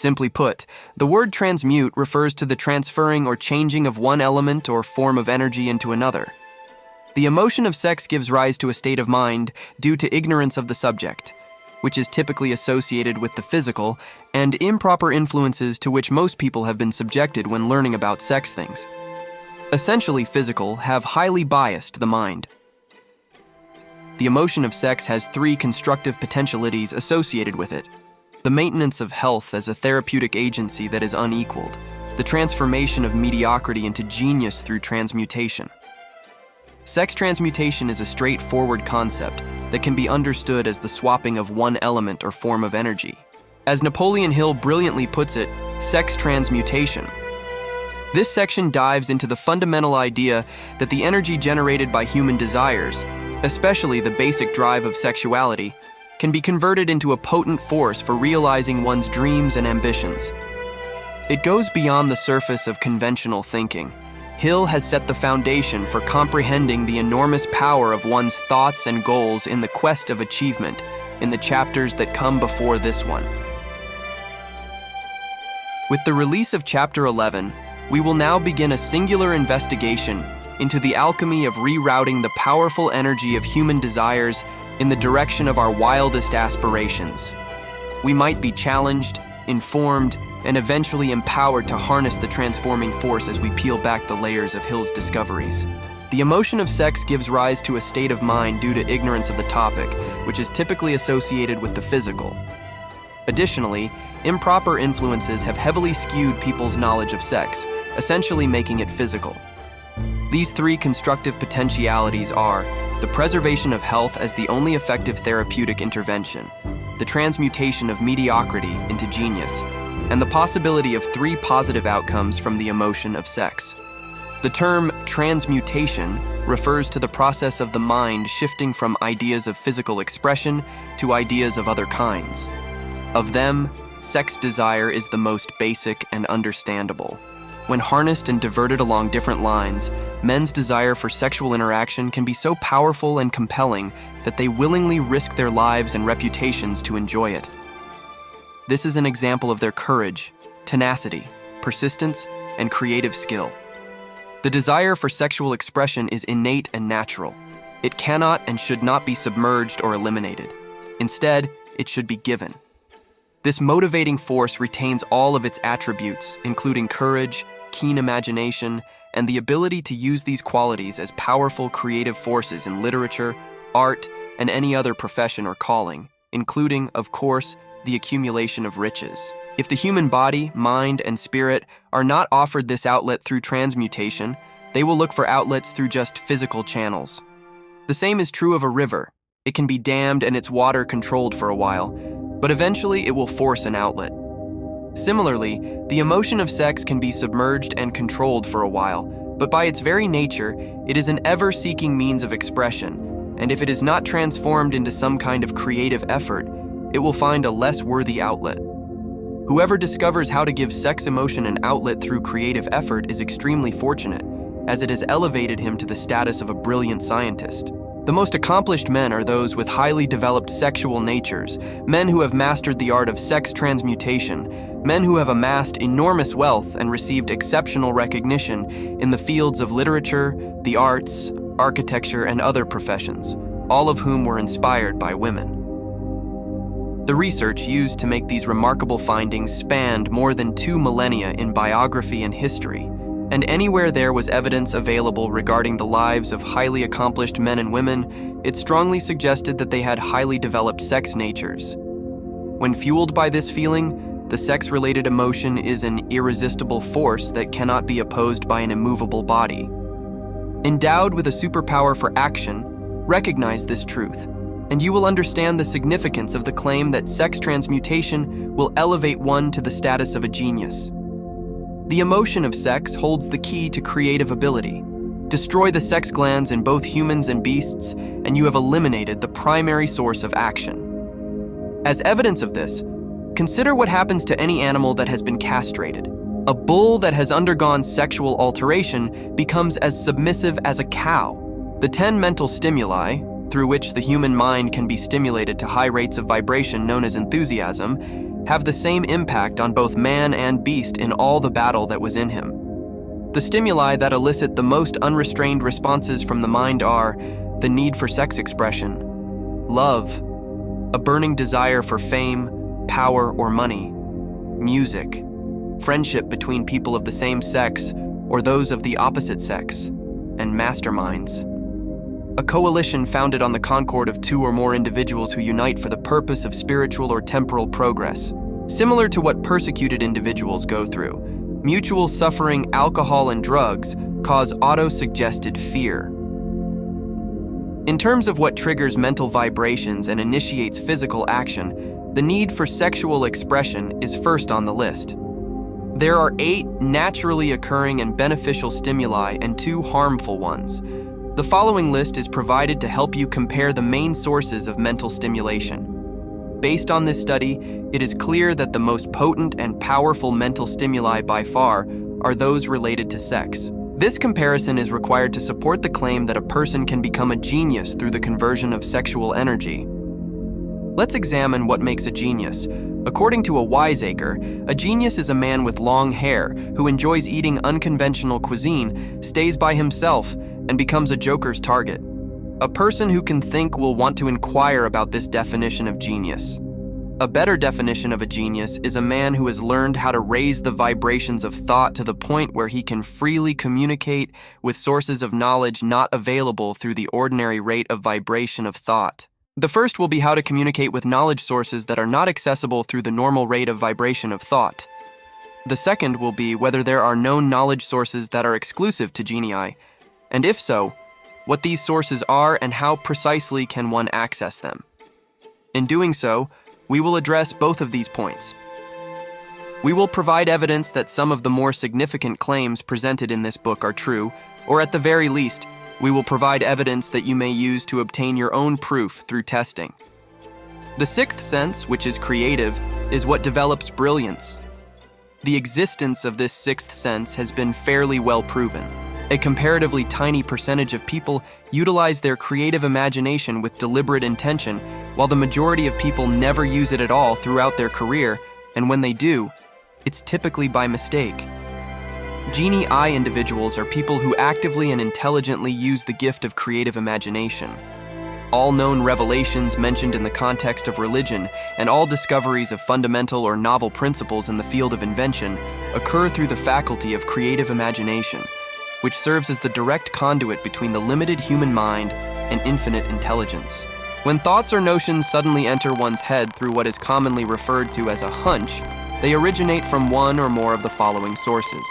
Simply put, the word transmute refers to the transferring or changing of one element or form of energy into another. The emotion of sex gives rise to a state of mind due to ignorance of the subject, which is typically associated with the physical, and improper influences to which most people have been subjected when learning about sex things. Essentially physical, have highly biased the mind. The emotion of sex has 3 constructive potentialities associated with it. The maintenance of health as a therapeutic agency that is unequaled. The transformation of mediocrity into genius through transmutation. Sex transmutation is a straightforward concept that can be understood as the swapping of one element or form of energy. As Napoleon Hill brilliantly puts it, sex transmutation. This section dives into the fundamental idea that the energy generated by human desires, especially the basic drive of sexuality, can be converted into a potent force for realizing one's dreams and ambitions. It goes beyond the surface of conventional thinking. Hill has set the foundation for comprehending the enormous power of one's thoughts and goals in the quest of achievement in the chapters that come before this one. With the release of Chapter 11, we will now begin a singular investigation into the alchemy of rerouting the powerful energy of human desires in the direction of our wildest aspirations. We might be challenged, informed, and eventually empowered to harness the transforming force as we peel back the layers of Hill's discoveries. The emotion of sex gives rise to a state of mind due to ignorance of the topic, which is typically associated with the physical. Additionally, improper influences have heavily skewed people's knowledge of sex, essentially making it physical. These 3 constructive potentialities are the preservation of health as the only effective therapeutic intervention, the transmutation of mediocrity into genius, and the possibility of 3 positive outcomes from the emotion of sex. The term transmutation refers to the process of the mind shifting from ideas of physical expression to ideas of other kinds. Of them, sex desire is the most basic and understandable. When harnessed and diverted along different lines, men's desire for sexual interaction can be so powerful and compelling that they willingly risk their lives and reputations to enjoy it. This is an example of their courage, tenacity, persistence, and creative skill. The desire for sexual expression is innate and natural. It cannot and should not be submerged or eliminated. Instead, it should be given. This motivating force retains all of its attributes, including courage, keen imagination, and the ability to use these qualities as powerful creative forces in literature, art, and any other profession or calling, including, of course, the accumulation of riches. If the human body, mind, and spirit are not offered this outlet through transmutation, they will look for outlets through just physical channels. The same is true of a river. It can be dammed and its water controlled for a while, but eventually it will force an outlet. Similarly, the emotion of sex can be submerged and controlled for a while, but by its very nature, it is an ever-seeking means of expression, and if it is not transformed into some kind of creative effort, it will find a less worthy outlet. Whoever discovers how to give sex emotion an outlet through creative effort is extremely fortunate, as it has elevated him to the status of a brilliant scientist. The most accomplished men are those with highly developed sexual natures, men who have mastered the art of sex transmutation, men who have amassed enormous wealth and received exceptional recognition in the fields of literature, the arts, architecture, and other professions, all of whom were inspired by women. The research used to make these remarkable findings spanned more than 2 millennia in biography and history, and anywhere there was evidence available regarding the lives of highly accomplished men and women, it strongly suggested that they had highly developed sex natures. When fueled by this feeling, the sex-related emotion is an irresistible force that cannot be opposed by an immovable body. Endowed with a superpower for action, recognize this truth, and you will understand the significance of the claim that sex transmutation will elevate one to the status of a genius. The emotion of sex holds the key to creative ability. Destroy the sex glands in both humans and beasts, and you have eliminated the primary source of action. As evidence of this, consider what happens to any animal that has been castrated. A bull that has undergone sexual alteration becomes as submissive as a cow. The 10 mental stimuli, through which the human mind can be stimulated to high rates of vibration known as enthusiasm, have the same impact on both man and beast in all the battle that was in him. The stimuli that elicit the most unrestrained responses from the mind are the need for sex expression, love, a burning desire for fame, power, or money, music, friendship between people of the same sex or those of the opposite sex, and masterminds. A coalition founded on the concord of two or more individuals who unite for the purpose of spiritual or temporal progress, similar to what persecuted individuals go through. Mutual suffering, alcohol, and drugs cause auto-suggested fear. In terms of what triggers mental vibrations and initiates physical action, the need for sexual expression is first on the list. There are 8 naturally occurring and beneficial stimuli and 2 harmful ones. The following list is provided to help you compare the main sources of mental stimulation. Based on this study, it is clear that the most potent and powerful mental stimuli by far are those related to sex. This comparison is required to support the claim that a person can become a genius through the conversion of sexual energy. Let's examine what makes a genius. According to a wiseacre, a genius is a man with long hair who enjoys eating unconventional cuisine, stays by himself, and becomes a joker's target. A person who can think will want to inquire about this definition of genius. A better definition of a genius is a man who has learned how to raise the vibrations of thought to the point where he can freely communicate with sources of knowledge not available through the ordinary rate of vibration of thought. The first will be how to communicate with knowledge sources that are not accessible through the normal rate of vibration of thought. The second will be whether there are known knowledge sources that are exclusive to genii, and if so, what these sources are and how precisely can one access them. In doing so, we will address both of these points. We will provide evidence that some of the more significant claims presented in this book are true, or at the very least, we will provide evidence that you may use to obtain your own proof through testing. The sixth sense, which is creative, is what develops brilliance. The existence of this sixth sense has been fairly well proven. A comparatively tiny percentage of people utilize their creative imagination with deliberate intention, while the majority of people never use it at all throughout their career, and when they do, it's typically by mistake. Genie eye individuals are people who actively and intelligently use the gift of creative imagination. All known revelations mentioned in the context of religion and all discoveries of fundamental or novel principles in the field of invention occur through the faculty of creative imagination, which serves as the direct conduit between the limited human mind and infinite intelligence. When thoughts or notions suddenly enter one's head through what is commonly referred to as a hunch, they originate from one or more of the following sources.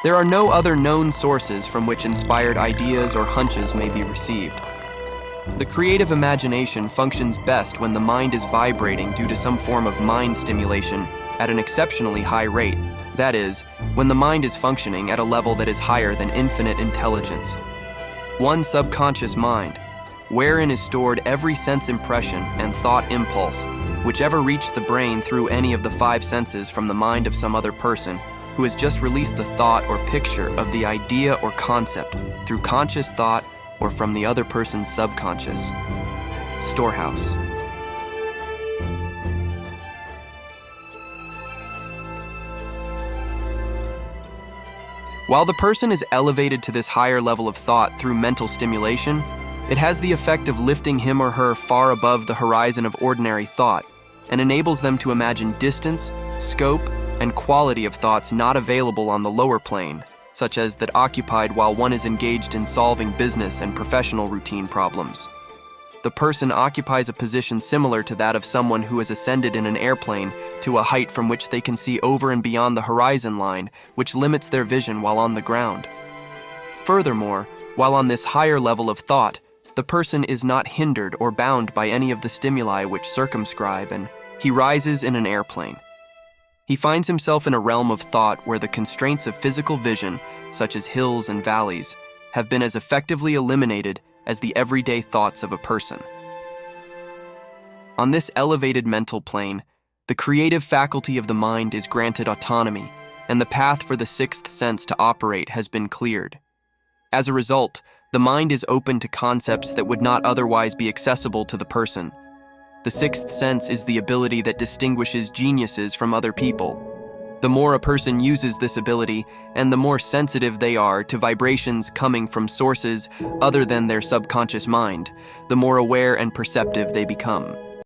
There are no other known sources from which inspired ideas or hunches may be received. The creative imagination functions best when the mind is vibrating due to some form of mind stimulation at an exceptionally high rate. That is, when the mind is functioning at a level that is higher than infinite intelligence. One subconscious mind, wherein is stored every sense impression and thought impulse, whichever reached the brain through any of the 5 senses from the mind of some other person who has just released the thought or picture of the idea or concept through conscious thought or from the other person's subconscious. Storehouse. While the person is elevated to this higher level of thought through mental stimulation, it has the effect of lifting him or her far above the horizon of ordinary thought and enables them to imagine distance, scope, and quality of thoughts not available on the lower plane, such as that occupied while one is engaged in solving business and professional routine problems. The person occupies a position similar to that of someone who has ascended in an airplane to a height from which they can see over and beyond the horizon line, which limits their vision while on the ground. Furthermore, while on this higher level of thought, the person is not hindered or bound by any of the stimuli which circumscribe, and he rises in an airplane. He finds himself in a realm of thought where the constraints of physical vision, such as hills and valleys, have been as effectively eliminated as the everyday thoughts of a person. On this elevated mental plane, the creative faculty of the mind is granted autonomy, and the path for the sixth sense to operate has been cleared. As a result, the mind is open to concepts that would not otherwise be accessible to the person. The sixth sense is the ability that distinguishes geniuses from other people. The more a person uses this ability, and the more sensitive they are to vibrations coming from sources other than their subconscious mind, the more aware and perceptive they become.